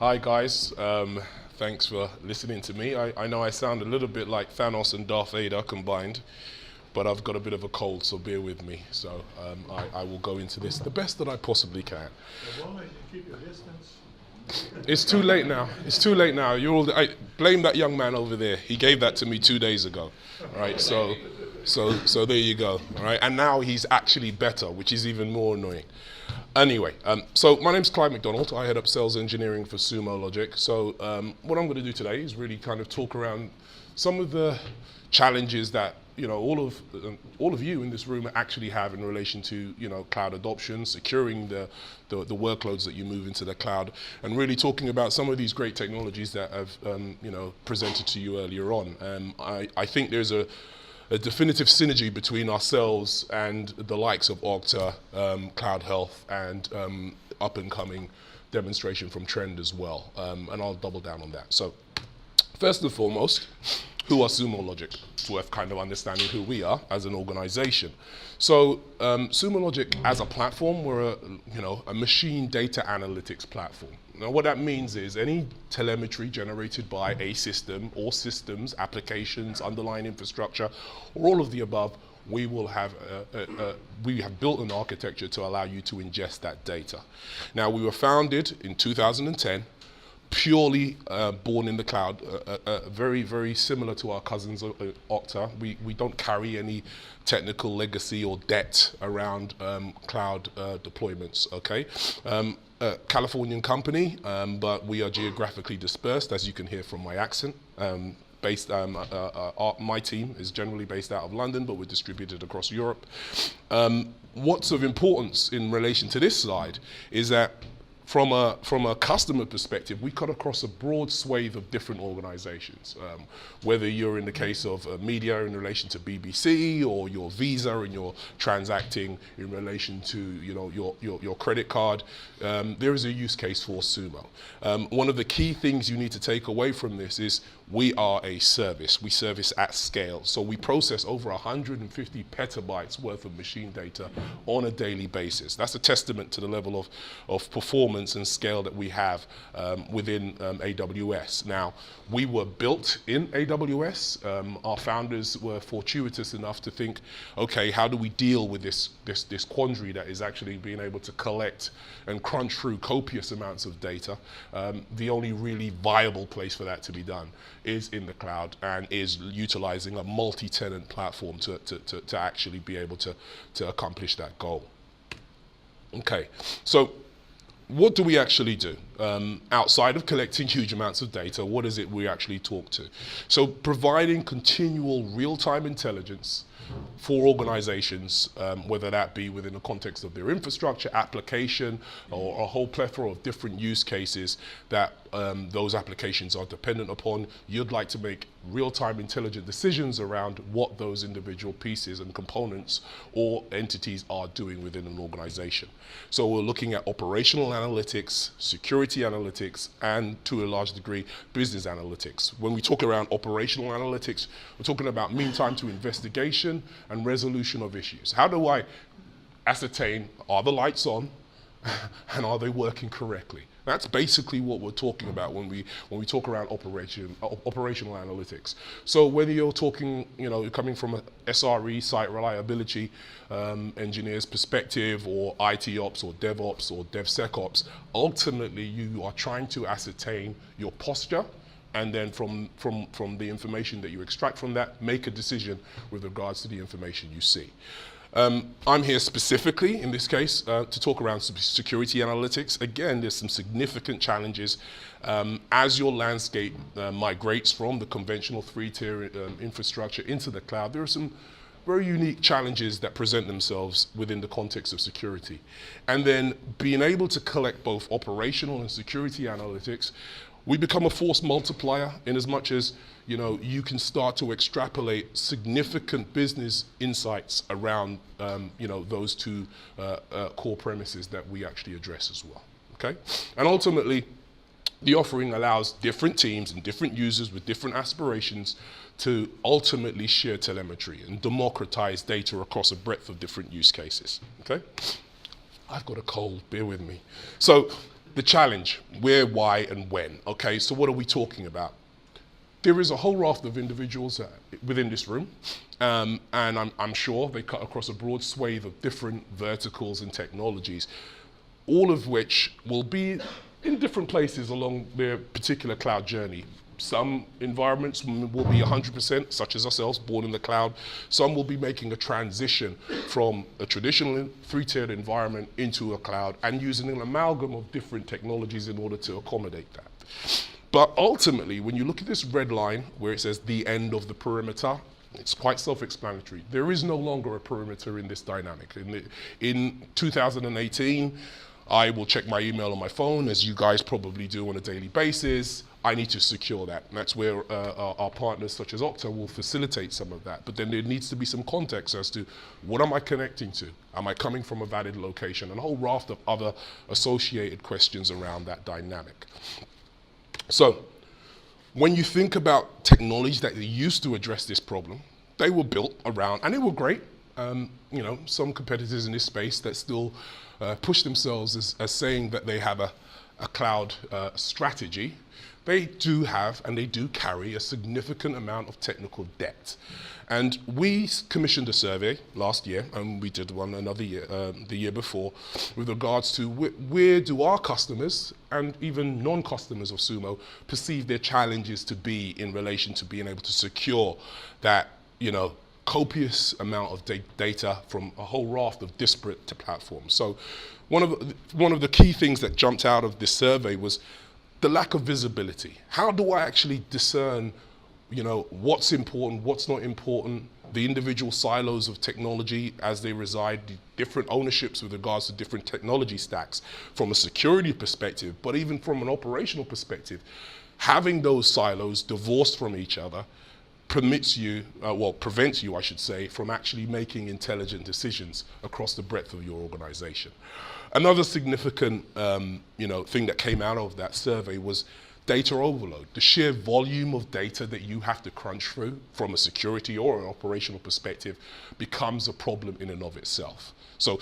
Hi guys, thanks for listening to me. I know I sound a little bit like Thanos and Darth Vader combined, but I've got a bit of a cold, so bear with me. So I will go into this the best that I possibly can. As long as you keep your distance. It's too late now. It's too late now. I blame that young man over there. He gave that to me 2 days ago. All right, so there you go. All right, and now he's actually better, which is even more annoying. Anyway, so my name's Clive McDonald. I head up sales engineering for Sumo Logic. So what I'm going to do today is really kind of talk around some of the challenges that all of you in this room actually have in relation to cloud adoption, securing the workloads that you move into the cloud, and really talking about some of these great technologies that I've presented to you earlier on. I think there's a definitive synergy between ourselves and the likes of Okta, Cloud Health, and up and coming demonstration from Trend as well. And I'll double down on that. So first and foremost, who are Sumo Logic? It's worth kind of understanding who we are as an organization. So Sumo Logic as a platform, we're a machine data analytics platform. Now what that means is any telemetry generated by a system or systems, applications, underlying infrastructure, or all of the above, we will have we have built an architecture to allow you to ingest that data. Now we were founded in 2010, purely born in the cloud, very, very similar to our cousins Okta. We don't carry any technical legacy or debt around cloud deployments, okay? Californian company, but we are geographically dispersed, as you can hear from my accent. My team is generally based out of London, but we're distributed across Europe. What's of importance in relation to this slide is that from a customer perspective, we cut across a broad swathe of different organizations. Whether you're in the case of media in relation to BBC, or your Visa and you're transacting in relation to your credit card, there is a use case for Sumo. One of the key things you need to take away from this is we are a service. We service at scale. So we process over 150 petabytes worth of machine data on a daily basis. That's a testament to the level of performance and scale that we have within AWS. Now, we were built in AWS. Our founders were fortuitous enough to think, okay, how do we deal with this quandary that is actually being able to collect and crunch through copious amounts of data? The only really viable place for that to be done is in the cloud, and is utilizing a multi-tenant platform to actually be able to accomplish that goal. Okay, so what do we actually do? Outside of collecting huge amounts of data, what is it we actually talk to? So providing continual real-time intelligence for organizations, whether that be within the context of their infrastructure, application, or a whole plethora of different use cases that those applications are dependent upon. You'd like to make real-time intelligent decisions around what those individual pieces and components or entities are doing within an organization. So we're looking at operational analytics, security analytics, and to a large degree, business analytics. When we talk around operational analytics, we're talking about mean time to investigation and resolution of issues. How do I ascertain, are the lights on and are they working correctly? That's basically what we're talking about when we talk around operational analytics. So whether you're talking, coming from a SRE, site reliability engineer's perspective, or IT ops or DevOps or DevSecOps, ultimately you are trying to ascertain your posture, and then from the information that you extract from that, make a decision with regards to the information you see. I'm here specifically, in this case, to talk around security analytics. Again, there's some significant challenges as your landscape migrates from the conventional three-tier infrastructure into the cloud. There are some very unique challenges that present themselves within the context of security. And then being able to collect both operational and security analytics, we become a force multiplier in as much as you can start to extrapolate significant business insights around those two core premises that we actually address as well. Okay, and ultimately, the offering allows different teams and different users with different aspirations to ultimately share telemetry and democratize data across a breadth of different use cases. Okay, I've got a cold. Bear with me. So the challenge, where, why, and when. Okay, so what are we talking about? There is a whole raft of individuals within this room, and I'm sure they cut across a broad swathe of different verticals and technologies, all of which will be in different places along their particular cloud journey. Some environments will be 100%, such as ourselves, born in the cloud. Some will be making a transition from a traditional three-tiered environment into a cloud and using an amalgam of different technologies in order to accommodate that. But ultimately, when you look at this red line where it says the end of the perimeter, it's quite self-explanatory. There is no longer a perimeter in this dynamic. In 2018, I will check my email on my phone, as you guys probably do on a daily basis. I need to secure that. And that's where our partners such as Okta will facilitate some of that. But then there needs to be some context as to what am I connecting to? Am I coming from a valid location? And a whole raft of other associated questions around that dynamic. So when you think about technologies that used to address this problem, they were built around, and they were great. Some competitors in this space that still push themselves as saying that they have a cloud strategy. They do have, and they do carry, a significant amount of technical debt. And we commissioned a survey last year, and we did one another year, the year before, with regards to where do our customers and even non-customers of Sumo perceive their challenges to be in relation to being able to secure that, copious amount of data from a whole raft of disparate platforms. So one of the key things that jumped out of this survey was the lack of visibility. How do I actually discern what's important, what's not important, the individual silos of technology as they reside, the different ownerships with regards to different technology stacks from a security perspective, but even from an operational perspective. Having those silos divorced from each other prevents you, I should say, from actually making intelligent decisions across the breadth of your organization. Another significant thing that came out of that survey was data overload. The sheer volume of data that you have to crunch through from a security or an operational perspective becomes a problem in and of itself. So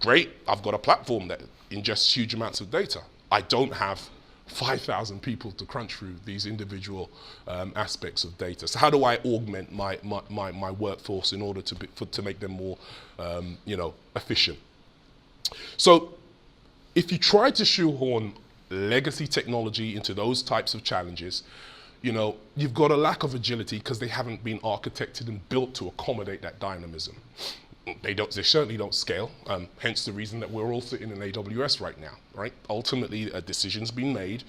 great, I've got a platform that ingests huge amounts of data. I don't have 5,000 people to crunch through these individual aspects of data. So how do I augment my workforce in order to make them more efficient? So if you try to shoehorn legacy technology into those types of challenges, you've got a lack of agility because they haven't been architected and built to accommodate that dynamism. They certainly don't scale, hence the reason that we're all sitting in AWS right now, right? Ultimately, a decision's been made,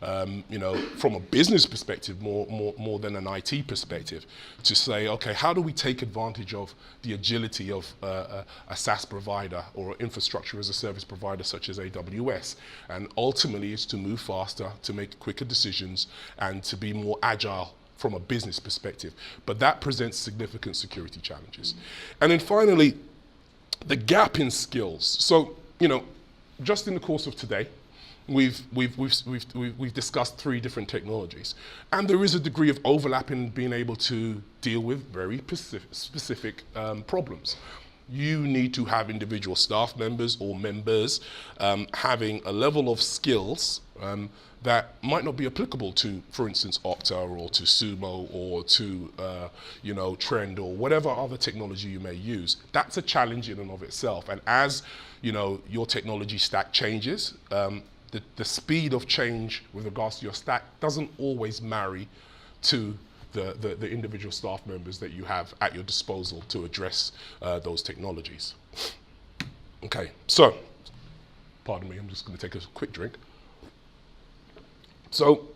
from a business perspective more than an IT perspective, to say, okay, how do we take advantage of the agility of a SaaS provider or infrastructure as a service provider such as AWS? And ultimately, it's to move faster, to make quicker decisions, and to be more agile from a business perspective, but that presents significant security challenges. And then finally, the gap in skills. So, just in the course of today, we've discussed 3 different technologies, and there is a degree of overlap in being able to deal with very specific problems. You need to have individual staff members or members having a level of skills that might not be applicable to, for instance, Okta or to Sumo or to, Trend or whatever other technology you may use. That's a challenge in and of itself. And as, your technology stack changes, the speed of change with regards to your stack doesn't always marry to the individual staff members that you have at your disposal to address those technologies. Okay, so, pardon me, I'm just going to take a quick drink. So,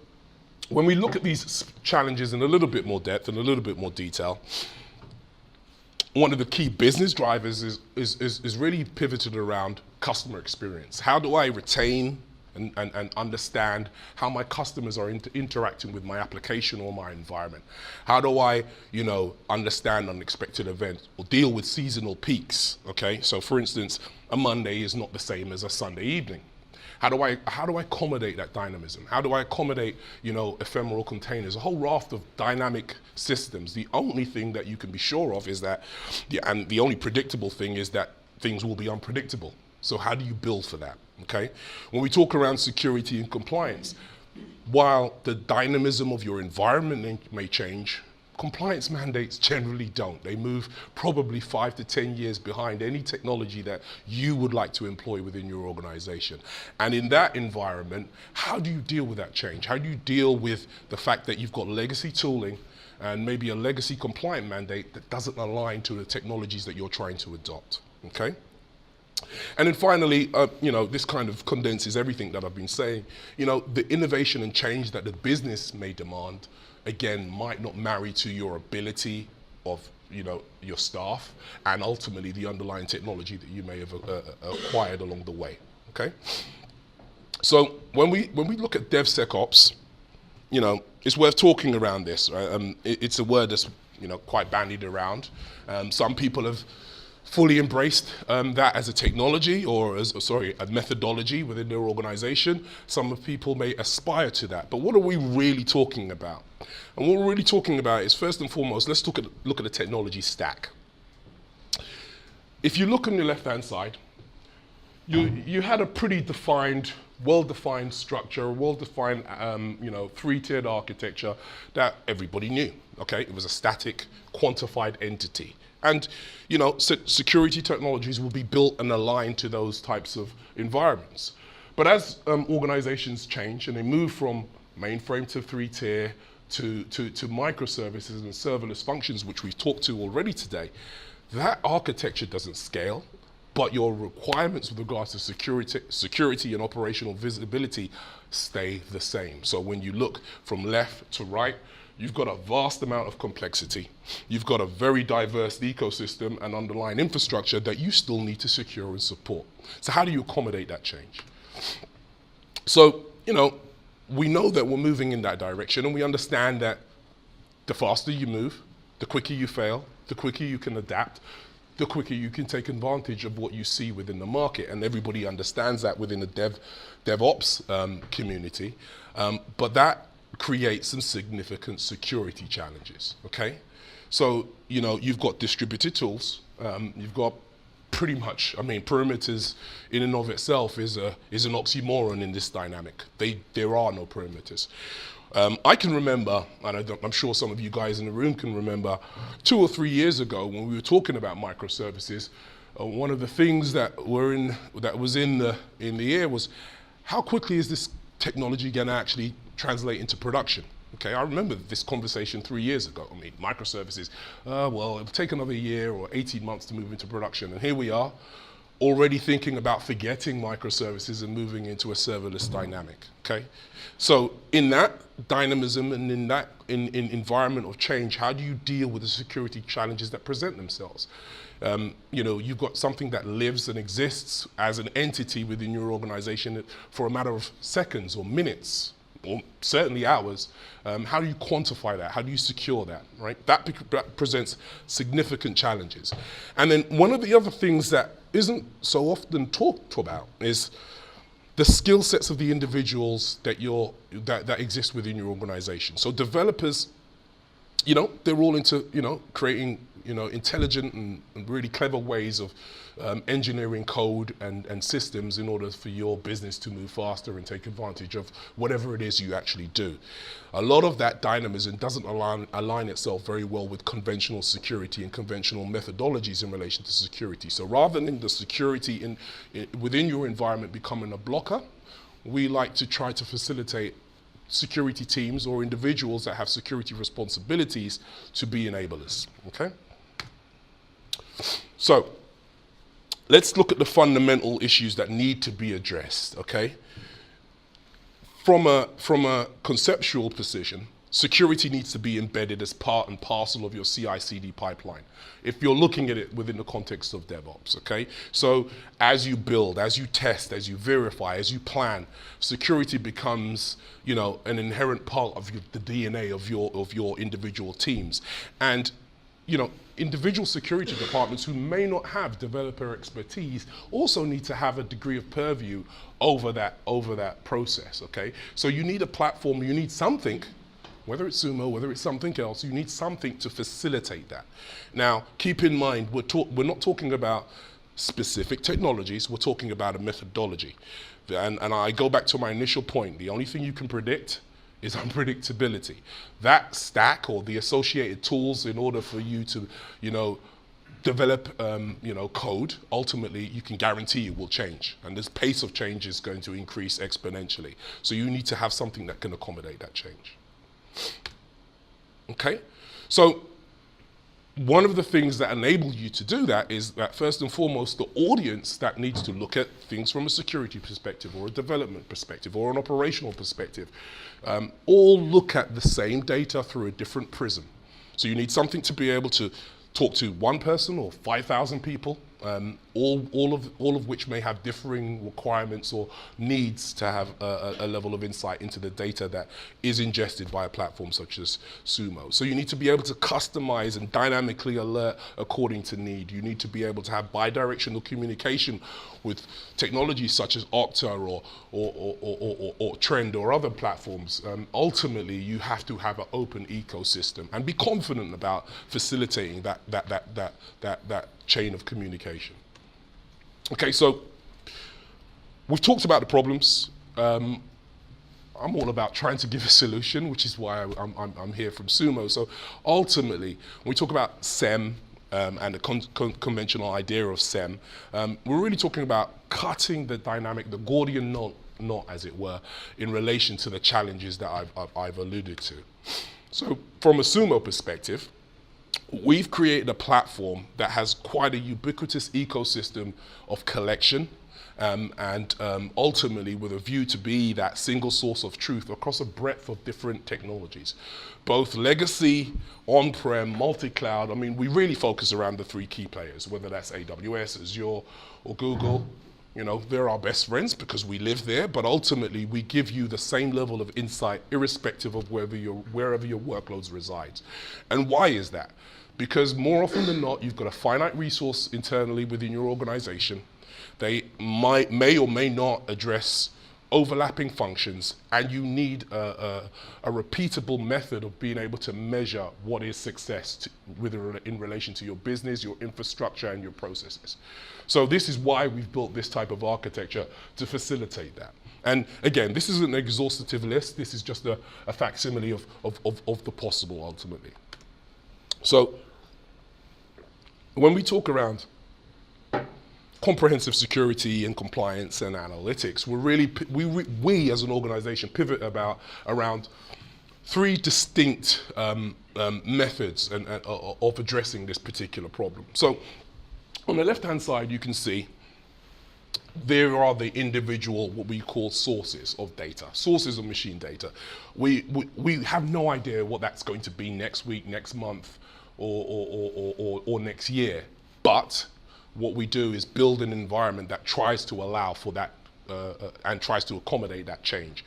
when we look at these challenges in a little bit more depth and a little bit more detail, one of the key business drivers is really pivoted around customer experience. How do I retain and understand how my customers are interacting with my application or my environment? How do I, understand unexpected events or deal with seasonal peaks? Okay, so for instance, a Monday is not the same as a Sunday evening. How do I accommodate that dynamism? How do I accommodate, ephemeral containers, a whole raft of dynamic systems? The only thing that you can be sure of is that, and the only predictable thing is that things will be unpredictable. So how do you build for that? okay? When we talk around security and compliance, while the dynamism of your environment may change, compliance mandates generally don't. They move probably 5 to 10 years behind any technology that you would like to employ within your organization. And in that environment, how do you deal with that change? How do you deal with the fact that you've got legacy tooling and maybe a legacy compliant mandate that doesn't align to the technologies that you're trying to adopt, okay? And then finally, this kind of condenses everything that I've been saying. The innovation and change that the business may demand, again, might not marry to your ability of, your staff and ultimately the underlying technology that you may have acquired along the way, okay? So when we look at DevSecOps, it's worth talking around this, right? It's a word that's, quite bandied around. Some people have fully embraced that as a technology or a methodology within their organization. Some people may aspire to that. But what are we really talking about? And what we're really talking about is, first and foremost, let's look at the technology stack. If you look on the left-hand side, you had a pretty defined, well-defined structure, well-defined, three-tiered architecture that everybody knew, okay? It was a static, quantified entity. And, security technologies will be built and aligned to those types of environments. But as organizations change and they move from mainframe to three-tier to microservices and serverless functions, which we've talked to already today, that architecture doesn't scale, but your requirements with regards to security and operational visibility stay the same. So when you look from left to right, you've got a vast amount of complexity. You've got a very diverse ecosystem and underlying infrastructure that you still need to secure and support. So how do you accommodate that change? So, we know that we're moving in that direction, and we understand that the faster you move, the quicker you fail, the quicker you can adapt, the quicker you can take advantage of what you see within the market. And everybody understands that within the DevOps community. But that creates some significant security challenges, okay? So, you've got distributed tools, you've got pretty much, perimeters in and of itself is an oxymoron in this dynamic. There are no perimeters. I can remember, and I'm sure some of you guys in the room can remember, 2 or 3 years ago when we were talking about microservices, one of the things that was in the air was, how quickly is this technology going to actually translate into production? Okay, I remember this conversation 3 years ago. Microservices, it'll take another year or 18 months to move into production. And here we are, already thinking about forgetting microservices and moving into a serverless dynamic, okay? So in that dynamism and in that environment of change, how do you deal with the security challenges that present themselves? You've got something that lives and exists as an entity within your organization for a matter of seconds or minutes, or certainly hours. How do you quantify that? How do you secure that, right? That presents significant challenges. And then one of the other things that isn't so often talked about is the skill sets of the individuals that exist within your organization. So developers, they're all into, creating, intelligent and really clever ways of engineering code and systems in order for your business to move faster and take advantage of whatever it is you actually do. A lot of that dynamism doesn't align itself very well with conventional security and conventional methodologies in relation to security. So rather than the security within your environment becoming a blocker, we like to try to facilitate security teams or individuals that have security responsibilities to be enablers, okay? So let's look at the fundamental issues that need to be addressed, okay? From a conceptual position, security needs to be embedded as part and parcel of your CI/CD pipeline, if you're looking at it within the context of DevOps, okay? So as you build, as you test, as you verify, as you plan, security becomes, an inherent part of the DNA of your individual teams. And, individual security departments who may not have developer expertise also need to have a degree of purview over that process, okay? So you need a platform, you need something, whether it's Sumo, whether it's something else, you need something to facilitate that. Now, keep in mind, we're not talking about specific technologies, we're talking about a methodology. And I go back to my initial point. The only thing you can predict is unpredictability. That stack or the associated tools in order for you to, develop, code, ultimately you can guarantee it will change. And this pace of change is going to increase exponentially. So you need to have something that can accommodate that change. Okay? So one of the things that enable you to do that is that first and foremost, the audience that needs to look at things from a security perspective or a development perspective or an operational perspective, all look at the same data through a different prism. So you need something to be able to talk to one person or 5,000 people, all of which may have differing requirements or needs to have a level of insight into the data that is ingested by a platform such as Sumo. So you need to be able to customize and dynamically alert according to need. You need to be able to have bidirectional communication with technologies such as Okta or Trend or other platforms. Ultimately, you have to have an open ecosystem and be confident about facilitating that chain of communication. Okay, so we've talked about the problems. I'm all about trying to give a solution, which is why I'm here from Sumo. So ultimately, when we talk about SIEM and the conventional idea of SIEM, we're really talking about cutting the dynamic, the Gordian knot, as it were, in relation to the challenges that I've alluded to. So from a Sumo perspective, we've created a platform that has quite a ubiquitous ecosystem of collection and ultimately with a view to be that single source of truth across a breadth of different technologies, both legacy, on-prem, multi-cloud. I mean, we really focus around the three key players, whether that's AWS, Azure, or Google. They're our best friends because we live there, but ultimately we give you the same level of insight irrespective of wherever your workloads reside. And why is that? Because more often than not, you've got a finite resource internally within your organization. They may or may not address overlapping functions, and you need a repeatable method of being able to measure what is success in relation to your business, your infrastructure, and your processes. So this is why we've built this type of architecture to facilitate that. And again, this isn't an exhaustive list. This is just a facsimile of the possible ultimately. So when we talk around comprehensive security and compliance and analytics, we as an organization pivot around three distinct methods of addressing this particular problem. So on the left-hand side, you can see there are the individual, what we call sources of data, sources of machine data. We have no idea what that's going to be next week, next month, or next year. But what we do is build an environment that tries to allow for that and tries to accommodate that change.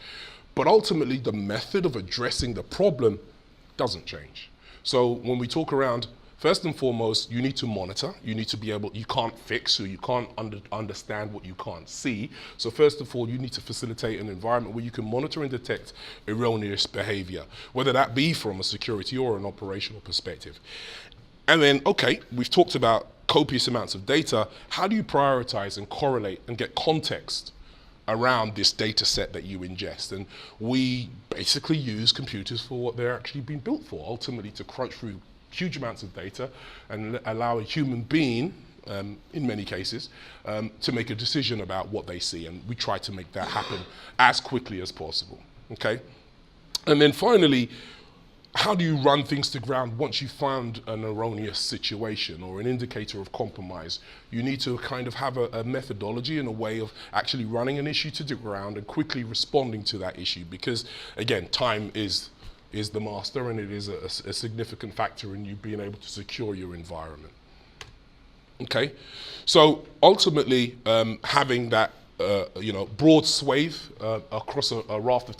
But ultimately, the method of addressing the problem doesn't change. So when we talk around, first and foremost, you need to monitor. You need to be able, you can't fix or you can't understand what you can't see. So first of all, you need to facilitate an environment where you can monitor and detect erroneous behavior, whether that be from a security or an operational perspective. And then, okay, we've talked about copious amounts of data. How do you prioritize and correlate and get context around this data set that you ingest? And we basically use computers for what they're actually being built for, ultimately to crunch through huge amounts of data and allow a human being, in many cases, to make a decision about what they see. And we try to make that happen as quickly as possible, okay? And then finally, how do you run things to ground once you've found an erroneous situation or an indicator of compromise? You need to kind of have a methodology and a way of actually running an issue to the ground and quickly responding to that issue, because again, time is the master, and it is a significant factor in you being able to secure your environment. Okay, so ultimately, having that broad swathe across a raft of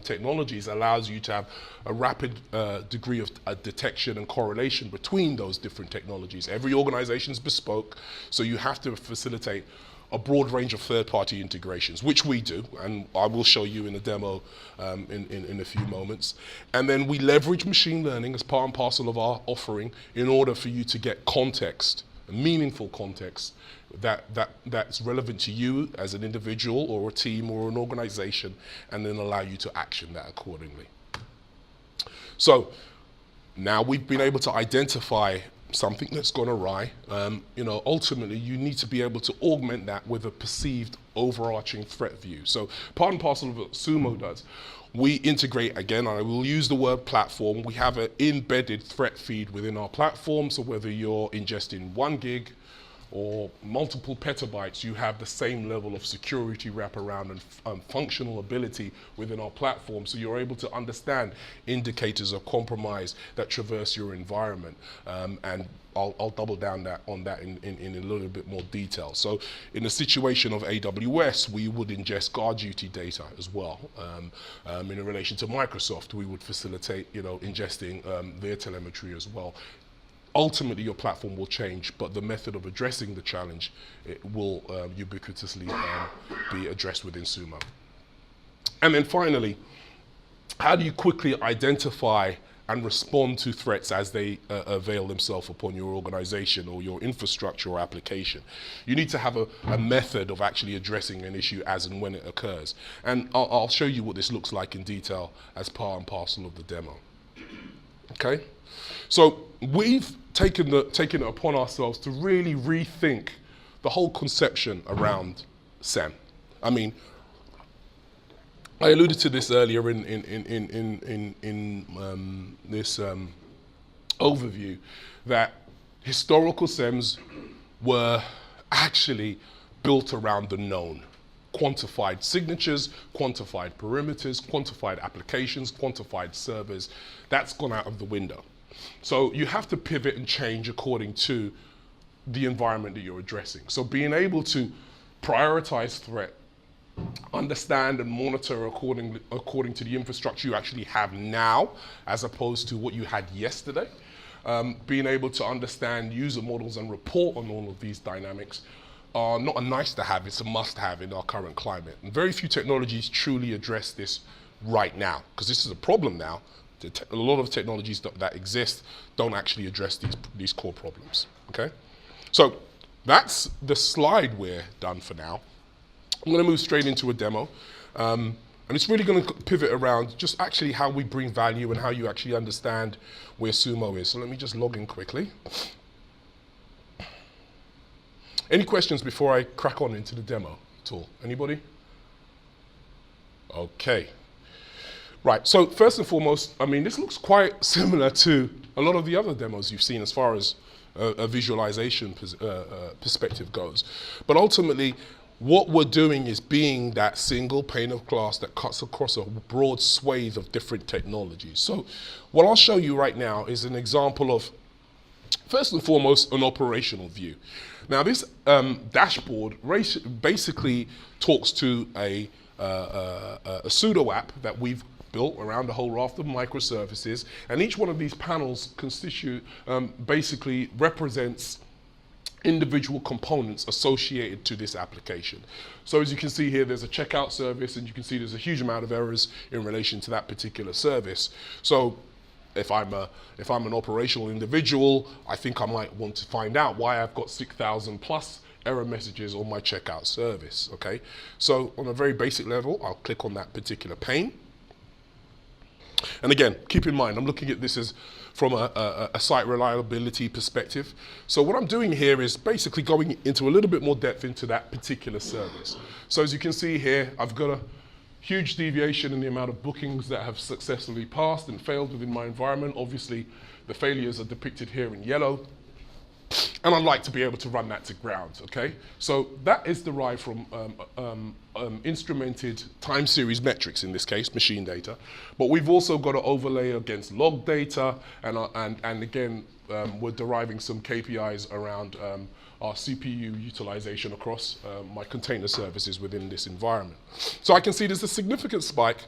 technologies allows you to have a rapid degree of detection and correlation between those different technologies. Every organization is bespoke, so you have to facilitate a broad range of third-party integrations, which we do, and I will show you in a demo in a few moments. And then we leverage machine learning as part and parcel of our offering in order for you to get context, meaningful context, that's relevant to you as an individual or a team or an organization, and then allow you to action that accordingly. So now we've been able to identify something that's gone awry. Ultimately you need to be able to augment that with a perceived overarching threat view. So part and parcel of what Sumo does, we integrate, again, I will use the word platform, we have an embedded threat feed within our platform, so whether you're ingesting 1 gig or multiple petabytes, you have the same level of security wraparound and functional ability within our platform, so you're able to understand indicators of compromise that traverse your environment. And I'll double down on that in a little bit more detail. So in the situation of AWS, we would ingest guard duty data as well. In relation to Microsoft, we would facilitate ingesting their telemetry as well. Ultimately, your platform will change, but the method of addressing the challenge, it will ubiquitously be addressed within Sumo. And then finally, how do you quickly identify and respond to threats as they avail themselves upon your organization or your infrastructure or application? You need to have a method of actually addressing an issue as and when it occurs. And I'll show you what this looks like in detail as part and parcel of the demo. Okay? So we've taken it upon ourselves to really rethink the whole conception around SIEM. I mean, I alluded to this earlier in this overview, that historical SIEMs were actually built around the known. Quantified signatures, quantified perimeters, quantified applications, quantified servers. That's gone out of the window. So you have to pivot and change according to the environment that you're addressing. So being able to prioritize threat, understand and monitor according to the infrastructure you actually have now, as opposed to what you had yesterday. Being able to understand user models and report on all of these dynamics are not a nice to have, it's a must have in our current climate. And very few technologies truly address this right now, because this is a problem now. A lot of technologies that exist don't actually address these core problems, okay? So that's the slide we're done for now. I'm gonna move straight into a demo. And it's really gonna pivot around just actually how we bring value and how you actually understand where Sumo is. So let me just log in quickly. Any questions before I crack on into the demo at all? Anybody? Okay. Right, so first and foremost, I mean, this looks quite similar to a lot of the other demos you've seen as far as a visualization perspective goes. But ultimately, what we're doing is being that single pane of glass that cuts across a broad swathe of different technologies. So what I'll show you right now is an example of, first and foremost, an operational view. Now this dashboard basically talks to a pseudo app that we've built around a whole raft of microservices, and each one of these panels basically represents individual components associated to this application. So as you can see here, there's a checkout service, and you can see there's a huge amount of errors in relation to that particular service. So if I'm an operational individual, I think I might want to find out why I've got 6,000 plus error messages on my checkout service, okay? So on a very basic level, I'll click on that particular pane. And again, keep in mind, I'm looking at this as from a site reliability perspective. So what I'm doing here is basically going into a little bit more depth into that particular service. So as you can see here, I've got a huge deviation in the amount of bookings that have successfully passed and failed within my environment. Obviously, the failures are depicted here in yellow. And I'd like to be able to run that to ground, okay? So that is derived from instrumented time series metrics, in this case, machine data. But we've also got to overlay against log data, and again, we're deriving some KPIs around our CPU utilization across my container services within this environment. So I can see there's a significant spike,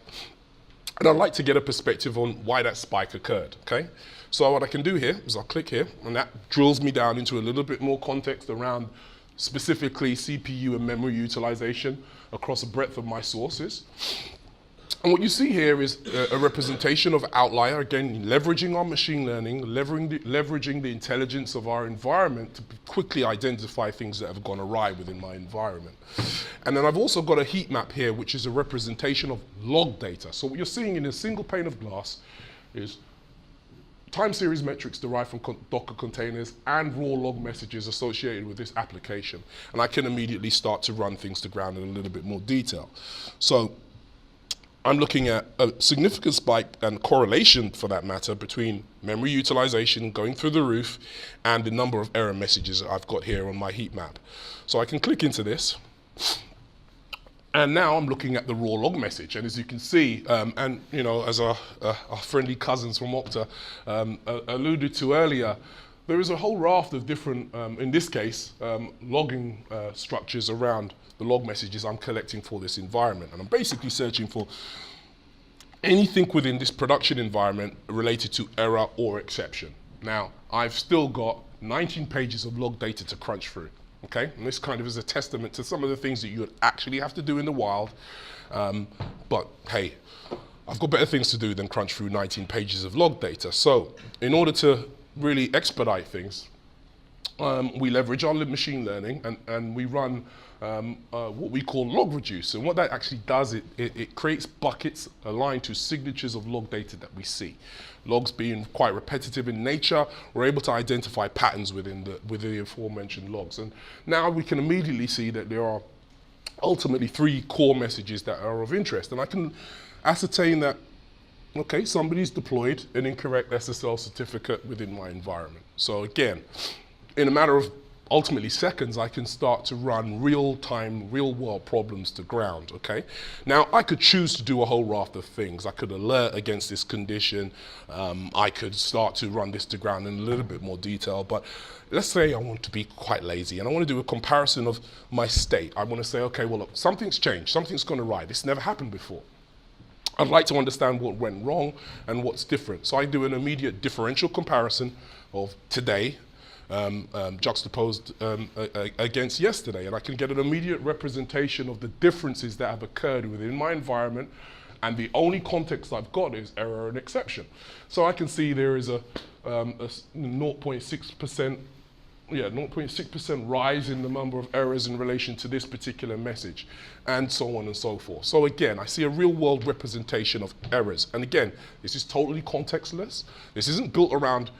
and I'd like to get a perspective on why that spike occurred, okay? So what I can do here is I'll click here, and that drills me down into a little bit more context around specifically CPU and memory utilization across a breadth of my sources. And what you see here is a representation of outlier, again, leveraging our machine learning, leveraging the intelligence of our environment to quickly identify things that have gone awry within my environment. And then I've also got a heat map here, which is a representation of log data. So what you're seeing in a single pane of glass is time series metrics derived from Docker containers and raw log messages associated with this application. And I can immediately start to run things to ground in a little bit more detail. So I'm looking at a significant spike and correlation, for that matter, between memory utilization going through the roof and the number of error messages that I've got here on my heat map. So I can click into this. And now I'm looking at the raw log message, and as you can see, and you know, as our friendly cousins from Okta alluded to earlier, there is a whole raft of different, in this case, logging structures around the log messages I'm collecting for this environment. And I'm basically searching for anything within this production environment related to error or exception. Now, I've still got 19 pages of log data to crunch through. Okay, and this kind of is a testament to some of the things that you would actually have to do in the wild. But hey, I've got better things to do than crunch through 19 pages of log data. So in order to really expedite things, we leverage our machine learning and we run what we call log reduce. And what that actually does, it creates buckets aligned to signatures of log data that we see. Logs being quite repetitive in nature, we're able to identify patterns within the aforementioned logs. And now we can immediately see that there are ultimately 3 core messages that are of interest. And I can ascertain that, okay, somebody's deployed an incorrect SSL certificate within my environment. So again, in a matter of ultimately seconds, I can start to run real-time, real-world problems to ground, okay? Now, I could choose to do a whole raft of things. I could alert against this condition. I could start to run this to ground in a little bit more detail, but let's say I want to be quite lazy and I want to do a comparison of my state. I want to say, okay, well, look, something's changed, something's gone awry. This never happened before. I'd like to understand what went wrong and what's different. So I do an immediate differential comparison of today juxtaposed against yesterday, and I can get an immediate representation of the differences that have occurred within my environment, and the only context I've got is error and exception. So I can see there is a 0.6%, 0.6% rise in the number of errors in relation to this particular message, and so on and so forth. So again, I see a real world representation of errors. And again, this is totally contextless. This isn't built around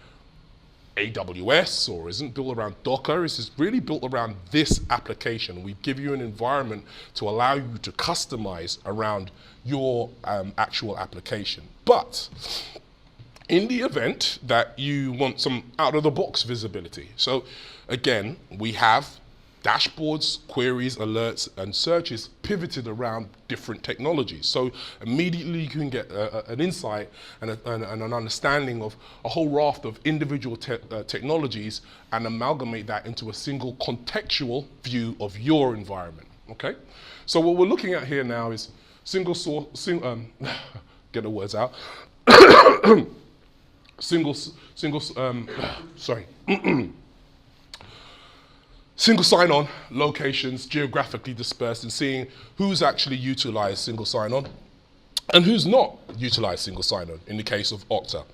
AWS or isn't built around Docker. This is really built around this application. We give you an environment to allow you to customize around your actual application. But in the event that you want some out-of-the-box visibility, so again, we have dashboards, queries, alerts, and searches pivoted around different technologies. So immediately you can get an insight and an understanding of a whole raft of individual technologies and amalgamate that into a single contextual view of your environment, okay? So what we're looking at here now is single source, get the words out, single sign-on locations geographically dispersed and seeing who's actually utilized single sign-on and who's not utilized single sign-on in the case of Okta.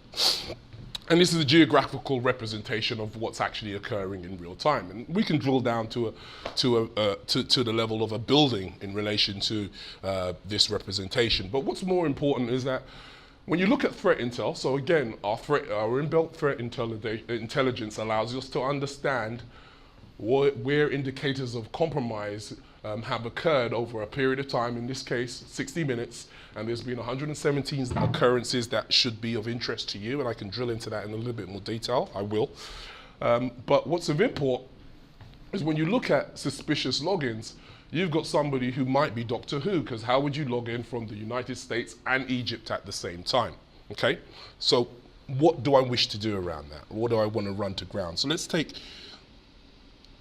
And this is a geographical representation of what's actually occurring in real time. And we can drill down to the level of a building in relation to this representation. But what's more important is that when you look at threat intel, so again, our inbuilt threat intelligence allows us to understand where indicators of compromise have occurred over a period of time, in this case 60 minutes, and there's been 117 occurrences that should be of interest to you, and I can drill into that in a little bit more detail, I will. But what's of import is when you look at suspicious logins, you've got somebody who might be Doctor Who, because how would you log in from the United States and Egypt at the same time, okay? So what do I wish to do around that? What do I want to run to ground? So let's take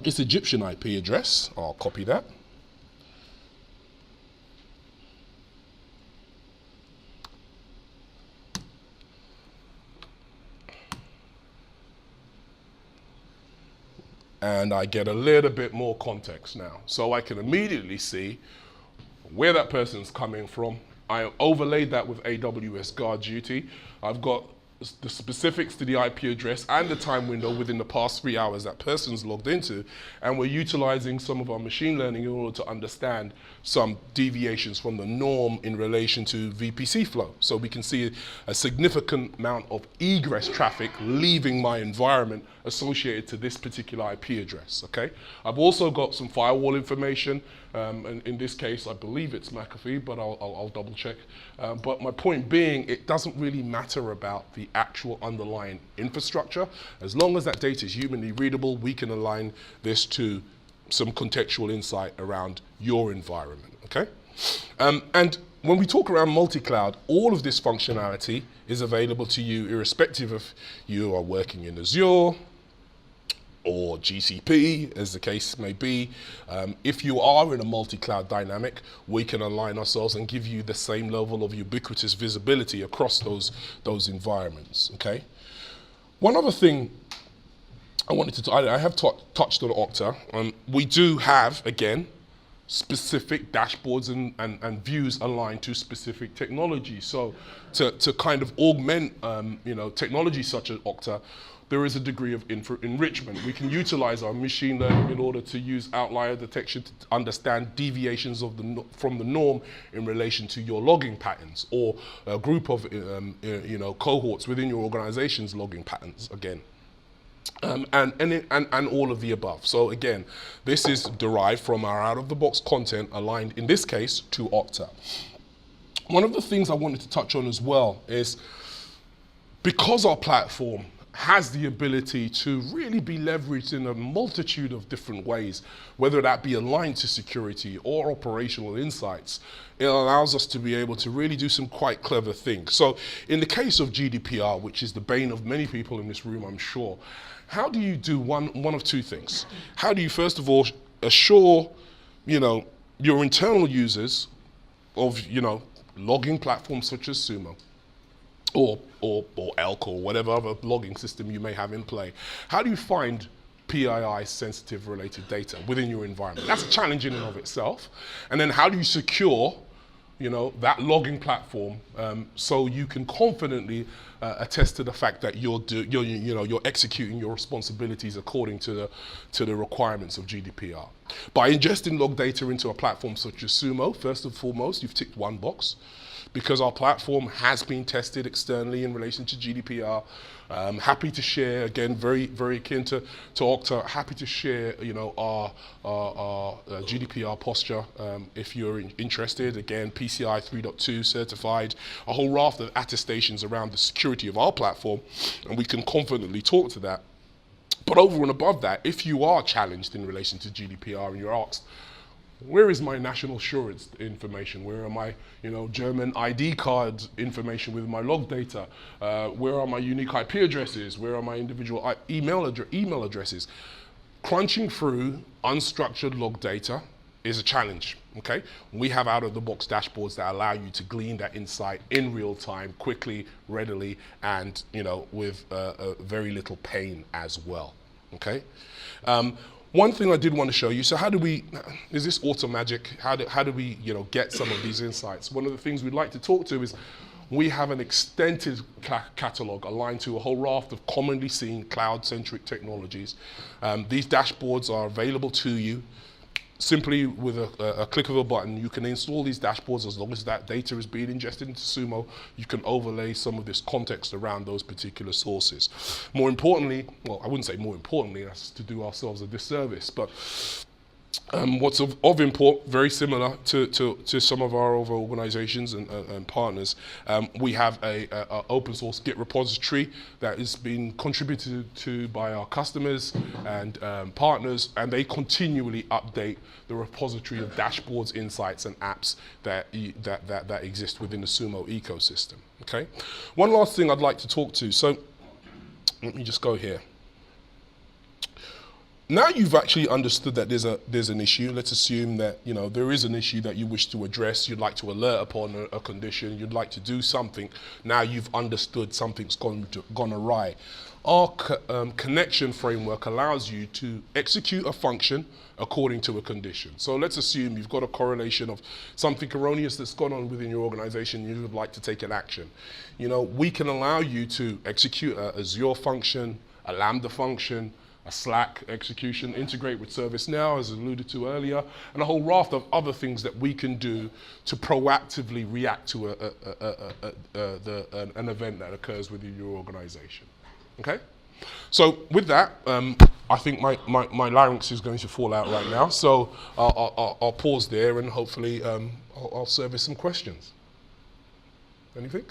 this Egyptian IP address. I'll copy that. And I get a little bit more context now. So I can immediately see where that person's coming from, I overlaid that with AWS Guard Duty. I've got the specifics to the IP address and the time window within the past 3 hours that person's logged into, and we're utilizing some of our machine learning in order to understand some deviations from the norm in relation to VPC flow. So we can see a significant amount of egress traffic leaving my environment associated to this particular IP address, okay? I've also got some firewall information, and in this case, I believe it's McAfee, but I'll double check. But my point being, it doesn't really matter about the actual underlying infrastructure. As long as that data is humanly readable, we can align this to some contextual insight around your environment, okay? And when we talk around multi-cloud, all of this functionality is available to you irrespective of you are working in Azure or GCP, as the case may be. If you are in a multi-cloud dynamic, we can align ourselves and give you the same level of ubiquitous visibility across those environments, okay? One other thing I wanted to, I have touched on Okta. We do have, again, specific dashboards and views aligned to specific technology. So to kind of augment technology such as Okta, there is a degree of enrichment. We can utilize our machine learning in order to use outlier detection to understand deviations from the norm in relation to your logging patterns, or a group of cohorts within your organization's logging patterns, again. And all of the above. So again, this is derived from our out-of-the-box content aligned, in this case, to Okta. One of the things I wanted to touch on as well is, because our platform has the ability to really be leveraged in a multitude of different ways, whether that be aligned to security or operational insights, it allows us to be able to really do some quite clever things. So in the case of GDPR, which is the bane of many people in this room, I'm sure, how do you do one of two things? How do you, first of all, assure, your internal users of, logging platforms such as Sumo, or Elk, or whatever other logging system you may have in play? How do you find PII sensitive related data within your environment? That's a challenge in and of itself. And then how do you secure, that logging platform so you can confidently attest to the fact that you're executing your responsibilities according to the requirements of GDPR? By ingesting log data into a platform such as Sumo, first and foremost, you've ticked one box, because our platform has been tested externally in relation to GDPR. Happy to share, again, very, very akin to Okta, happy to share, our GDPR posture if you're interested. Again, PCI 3.2 certified, a whole raft of attestations around the security of our platform, and we can confidently talk to that. But over and above that, if you are challenged in relation to GDPR and you're asked, where is my national insurance information? Where are my, German ID card information with my log data? Where are my unique IP addresses? Where are my individual email addresses? Crunching through unstructured log data is a challenge, okay? We have out-of-the-box dashboards that allow you to glean that insight in real time, quickly, readily, and, with very little pain as well, okay? One thing I did want to show you, so is this auto magic? How do we, get some of these insights? One of the things we'd like to talk to is, we have an extended catalog aligned to a whole raft of commonly seen cloud-centric technologies. These dashboards are available to you. Simply with a click of a button, you can install these dashboards. As long as that data is being ingested into Sumo, you can overlay some of this context around those particular sources. More importantly, well, I wouldn't say more importantly, that's to do ourselves a disservice, but what's of import, very similar to some of our other organizations and partners, we have a open source Git repository that is being contributed to by our customers and partners, and they continually update the repository of dashboards, insights, and apps that exist within the Sumo ecosystem, okay? One last thing I'd like to talk to, so let me just go here. now you've actually understood that there's an issue. Let's assume that there is an issue that you wish to address. You'd like to alert upon a condition. You'd like to do something. Now you've understood something's gone awry. Our connection framework allows you to execute a function according to a condition. So let's assume you've got a correlation of something erroneous that's gone on within your organization. You would like to take an action. We can allow you to execute a Azure function, a Lambda function, a Slack execution, integrate with ServiceNow, as alluded to earlier, and a whole raft of other things that we can do to proactively react to an event that occurs within your organization. Okay? So with that, I think my larynx is going to fall out right now, so I'll pause there and hopefully I'll service some questions. Anything?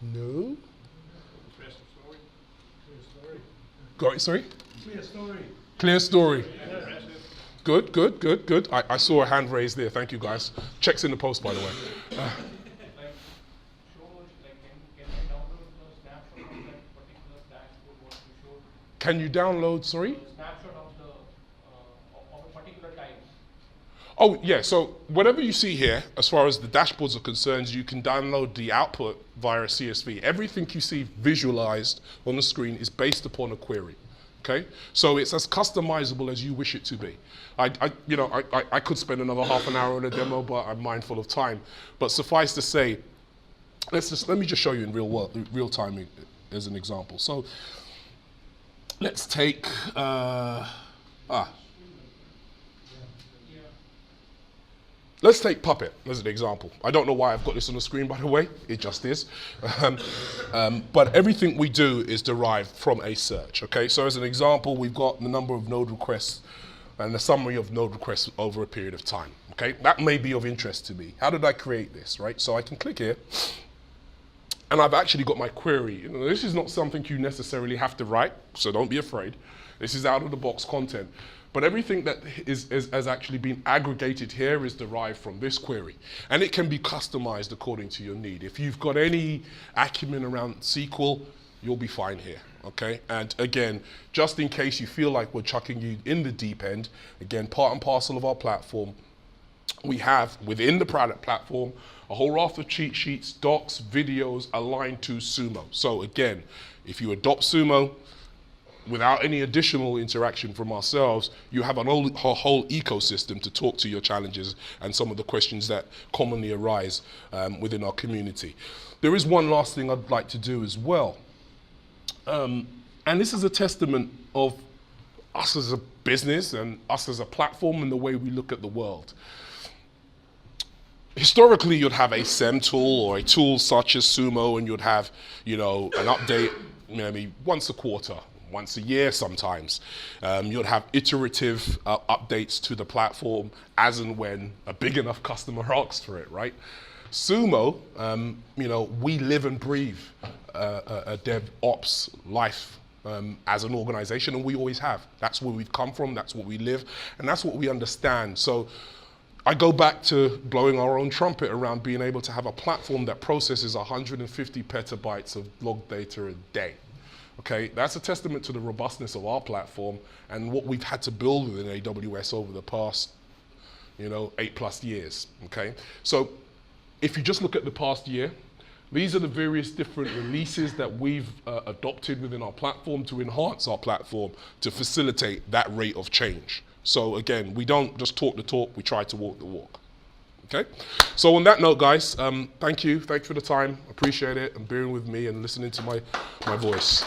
No? Got it, sorry? Clear story. Clear story. Good. I saw a hand raised there. Thank you, guys. Checks in the post, by the way. Can you download, sorry? Snapshot of a particular time. Oh, yeah, so whatever you see here, as far as the dashboards are concerned, you can download the output via a CSV. Everything you see visualized on the screen is based upon a query, okay? So it's as customizable as you wish it to be. I could spend another half an hour on a demo, but I'm mindful of time. But suffice to say, let me just show you in real time as an example. So let's take, let's take Puppet as an example. I don't know why I've got this on the screen, by the way. It just is. But everything we do is derived from a search, okay? So as an example, we've got the number of node requests and the summary of node requests over a period of time, okay? That may be of interest to me. How did I create this, right? So I can click here, and I've actually got my query. This is not something you necessarily have to write, so don't be afraid. This is out-of-the-box content. But everything that has actually been aggregated here is derived from this query. And it can be customized according to your need. If you've got any acumen around SQL, you'll be fine here, okay? And again, just in case you feel like we're chucking you in the deep end, again, part and parcel of our platform, we have within the product platform a whole raft of cheat sheets, docs, videos aligned to Sumo. So again, if you adopt Sumo, without any additional interaction from ourselves, you have a whole ecosystem to talk to your challenges and some of the questions that commonly arise within our community. There is one last thing I'd like to do as well. And this is a testament of us as a business and us as a platform and the way we look at the world. Historically, you'd have a SIEM tool or a tool such as Sumo, and you'd have, an update maybe once a quarter, once a year sometimes. You'd have iterative updates to the platform as and when a big enough customer asks for it, right? Sumo, we live and breathe a DevOps life as an organization, and we always have. That's where we've come from, that's what we live, and that's what we understand. So I go back to blowing our own trumpet around being able to have a platform that processes 150 petabytes of log data a day. Okay, that's a testament to the robustness of our platform and what we've had to build within AWS over the past, 8+ years. Okay, so if you just look at the past year, these are the various different releases that we've adopted within our platform to enhance our platform to facilitate that rate of change. So again, we don't just talk the talk, we try to walk the walk. Okay? So on that note, guys, thank you for the time. Appreciate it and bearing with me and listening to my voice.